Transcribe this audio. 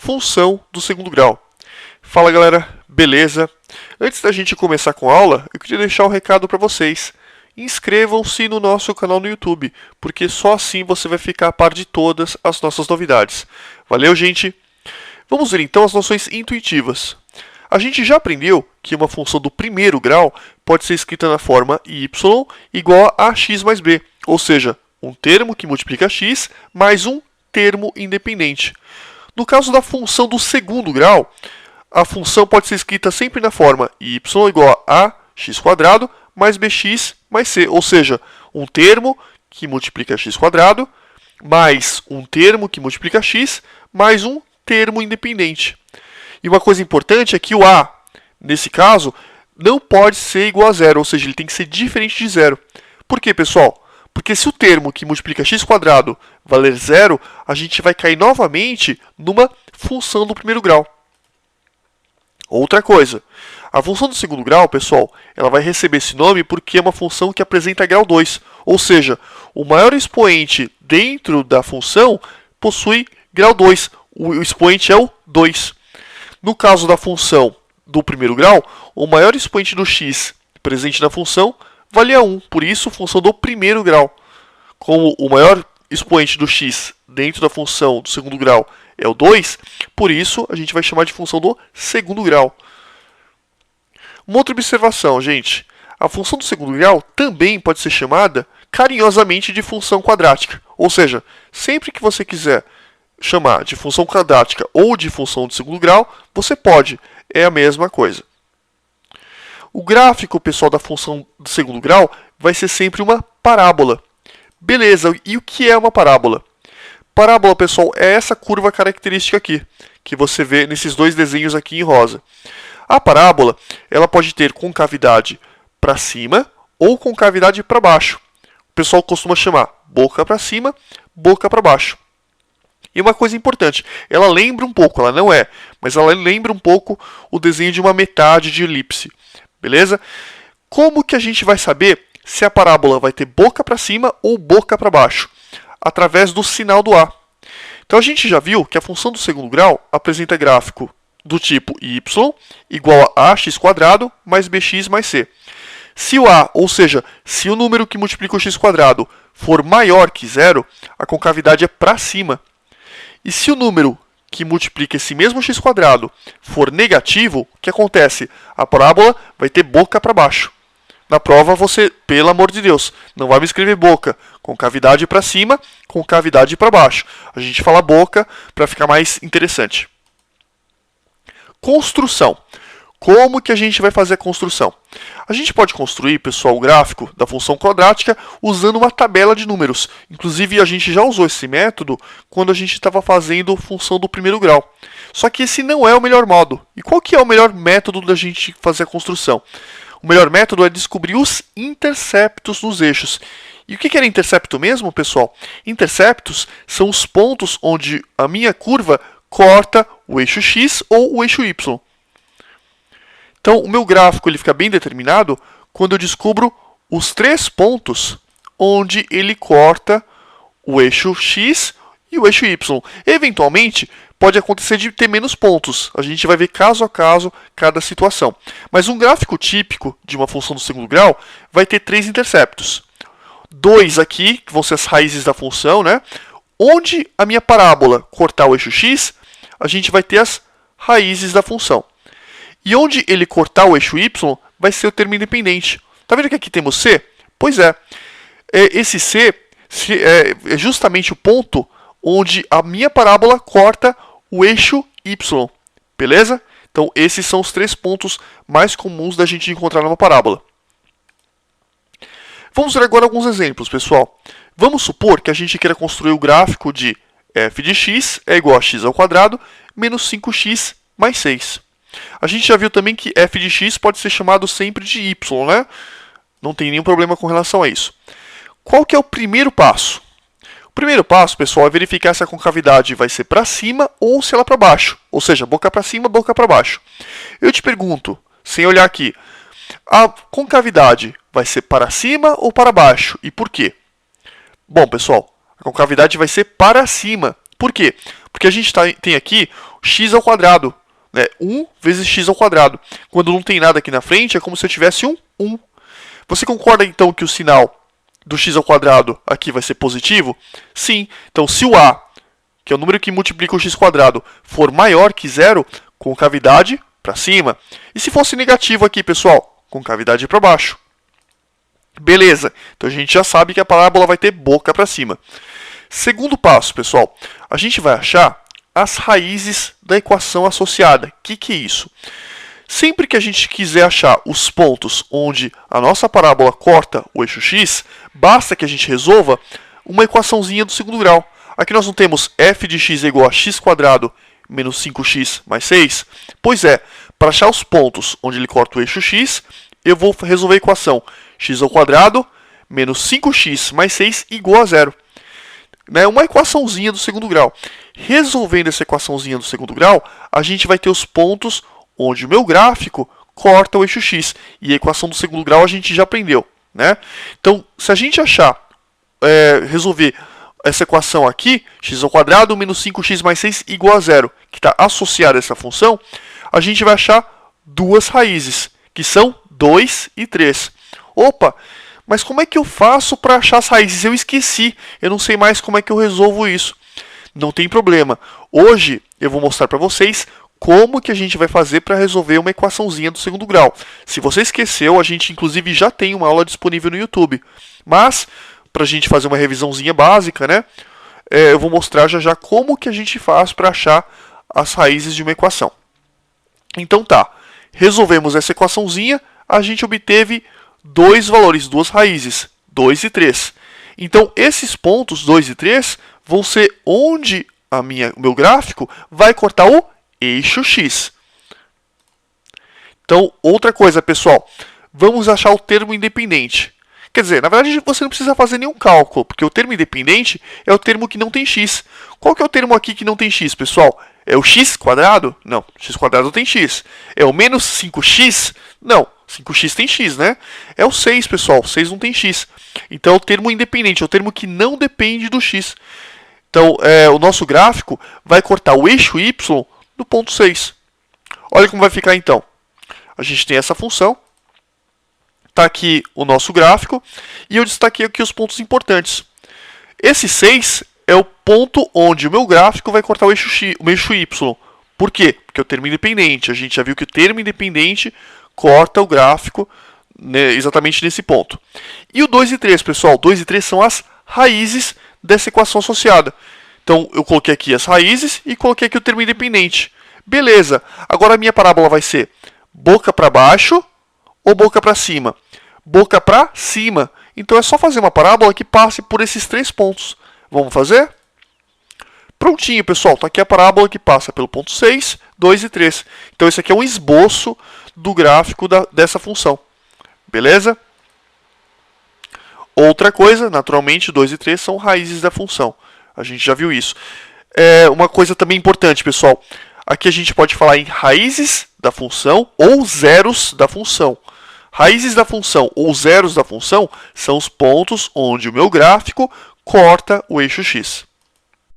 função do segundo grau. Fala galera, beleza? Antes da gente começar com a aula, eu queria deixar um recado para vocês. Inscrevam-se no nosso canal no YouTube, porque só assim você vai ficar a par de todas as nossas novidades. Valeu, gente? Vamos ver então as noções intuitivas. A gente já aprendeu que uma função do primeiro grau pode ser escrita na forma y igual a x mais b, ou seja, um termo que multiplica x mais um termo independente. No caso da função do segundo grau, a função pode ser escrita sempre na forma y igual a x² mais bx mais c, ou seja, um termo que multiplica x² mais um termo que multiplica x mais um termo independente. E uma coisa importante é que o a, nesse caso, não pode ser igual a zero, ou seja, ele tem que ser diferente de zero. Por quê, pessoal? Porque se o termo que multiplica x² valer zero, a gente vai cair novamente numa função do primeiro grau. Outra coisa, a função do segundo grau, pessoal, ela vai receber esse nome porque é uma função que apresenta grau 2, ou seja, o maior expoente dentro da função possui grau 2, o expoente é o 2. No caso da função do primeiro grau, o maior expoente do x presente na função vale a 1, por isso função do primeiro grau. Como o maior expoente do x dentro da função do segundo grau é o 2, por isso a gente vai chamar de função do segundo grau. Uma outra observação, gente. A função do segundo grau também pode ser chamada carinhosamente de função quadrática. Ou seja, sempre que você quiser chamar de função quadrática ou de função de segundo grau, você pode. É a mesma coisa. O gráfico, pessoal, da função do segundo grau vai ser sempre uma parábola. Beleza, e o que é uma parábola? Parábola, pessoal, é essa curva característica aqui, que você vê nesses dois desenhos aqui em rosa. A parábola, ela pode ter concavidade para cima ou concavidade para baixo. O pessoal costuma chamar boca para cima, boca para baixo. E uma coisa importante, ela lembra um pouco, ela não é, mas ela lembra um pouco o desenho de uma metade de elipse. Beleza? Como que a gente vai saber se a parábola vai ter boca para cima ou boca para baixo? Através do sinal do a. Então a gente já viu que a função do segundo grau apresenta gráfico do tipo y igual a ax² mais bx mais c. Se o a, ou seja, se o número que multiplica o x² for maior que zero, a concavidade é para cima. E se o número que multiplica esse mesmo x² for negativo, o que acontece? A parábola vai ter boca para baixo. Na prova, você, pelo amor de Deus, não vai me escrever boca. Concavidade para cima, concavidade para baixo. A gente fala boca para ficar mais interessante. Construção. Como que a gente vai fazer a construção? A gente pode construir, pessoal, o gráfico da função quadrática usando uma tabela de números. Inclusive, a gente já usou esse método quando a gente estava fazendo função do primeiro grau. Só que esse não é o melhor modo. E qual que é o melhor método da gente fazer a construção? O melhor método é descobrir os interceptos nos eixos. E o que era intercepto mesmo, pessoal? Interceptos são os pontos onde a minha curva corta o eixo x ou o eixo y. Então, o meu gráfico ele fica bem determinado quando eu descubro os 3 pontos onde ele corta o eixo x e o eixo y. Eventualmente, pode acontecer de ter menos pontos. A gente vai ver caso a caso cada situação. Mas um gráfico típico de uma função do segundo grau vai ter 3 interceptos. 2 aqui, que vão ser as raízes da função, né? Onde a minha parábola cortar o eixo x, a gente vai ter as raízes da função. E onde ele cortar o eixo y, vai ser o termo independente. Tá vendo que aqui temos c? Pois é. Esse c é justamente o ponto onde a minha parábola corta o eixo y. Beleza? Então, esses são os 3 pontos mais comuns da gente encontrar numa parábola. Vamos ver agora alguns exemplos, pessoal. Vamos supor que a gente queira construir o gráfico de f de x é igual a x² menos 5x mais 6. A gente já viu também que f de x pode ser chamado sempre de y, né? Não tem nenhum problema com relação a isso. Qual que é o primeiro passo? O primeiro passo, pessoal, é verificar se a concavidade vai ser para cima ou se ela para baixo. Ou seja, boca para cima, boca para baixo. Eu te pergunto, sem olhar aqui, a concavidade vai ser para cima ou para baixo? E por quê? Bom, pessoal, a concavidade vai ser para cima. Por quê? Porque a gente tem aqui x ao quadrado, né? 1 vezes x ao quadrado. Quando não tem nada aqui na frente, é como se eu tivesse um 1. Você concorda, então, que o sinal do x ao quadrado aqui vai ser positivo? Sim. Então, se o a, que é o número que multiplica o x quadrado, for maior que zero, concavidade para cima. E se fosse negativo aqui, pessoal? Concavidade para baixo. Beleza. Então, a gente já sabe que a parábola vai ter boca para cima. Segundo passo, pessoal. A gente vai achar as raízes da equação associada. O que é isso? Sempre que a gente quiser achar os pontos onde a nossa parábola corta o eixo x, basta que a gente resolva uma equaçãozinha do segundo grau. Aqui nós não temos f de x é igual a x quadrado menos 5x mais 6? Pois é, para achar os pontos onde ele corta o eixo x, eu vou resolver a equação x ao quadrado menos 5x mais 6 igual a zero. Uma equaçãozinha do segundo grau. Resolvendo essa equaçãozinha do segundo grau, a gente vai ter os pontos onde o meu gráfico corta o eixo x. E a equação do segundo grau a gente já aprendeu, né? Então, se a gente resolver essa equação aqui, x ao quadrado menos 5x mais 6 igual a zero, que está associada a essa função, a gente vai achar duas raízes, que são 2 e 3. Opa! Mas como é que eu faço para achar as raízes? Eu esqueci, eu não sei mais como é que eu resolvo isso. Não tem problema. Hoje eu vou mostrar para vocês como que a gente vai fazer para resolver uma equaçãozinha do segundo grau. Se você esqueceu, a gente inclusive já tem uma aula disponível no YouTube. Mas, para a gente fazer uma revisãozinha básica, né, eu vou mostrar já como que a gente faz para achar as raízes de uma equação. Então tá, resolvemos essa equaçãozinha, a gente obteve dois valores, duas raízes, 2 e 3. Então, esses pontos, 2 e 3, vão ser onde o meu gráfico vai cortar o eixo x. Então, outra coisa, pessoal, vamos achar o termo independente. Quer dizer, na verdade, você não precisa fazer nenhum cálculo, porque o termo independente é o termo que não tem x. Qual que é o termo aqui que não tem x, pessoal? É o x quadrado? Não, x quadrado tem x. É o menos 5x? Não, 5x tem x, né? É o 6, pessoal, 6 não tem x. Então, é o termo independente, é o termo que não depende do x. Então, o nosso gráfico vai cortar o eixo y no ponto 6. Olha como vai ficar, então. A gente tem essa função. Está aqui o nosso gráfico. E eu destaquei aqui os pontos importantes. Esse 6 é o ponto onde o meu gráfico vai cortar o eixo y. Por quê? Porque é o termo independente. A gente já viu que o termo independente corta o gráfico, né, exatamente nesse ponto. E o 2 e 3, pessoal? 2 e 3 são as raízes dessa equação associada. Então, eu coloquei aqui as raízes e coloquei aqui o termo independente. Beleza. Agora a minha parábola vai ser boca para baixo ou boca para cima? Boca para cima. Então, é só fazer uma parábola que passe por esses três pontos. Vamos fazer? Prontinho, pessoal. Está aqui a parábola que passa pelo ponto 6, 2 e 3. Então, esse aqui é um esboço do gráfico dessa função. Beleza? Outra coisa, naturalmente, 2 e 3 são raízes da função. A gente já viu isso. Uma coisa também importante, pessoal. Aqui a gente pode falar em raízes da função ou zeros da função. Raízes da função ou zeros da função são os pontos onde o meu gráfico corta o eixo x.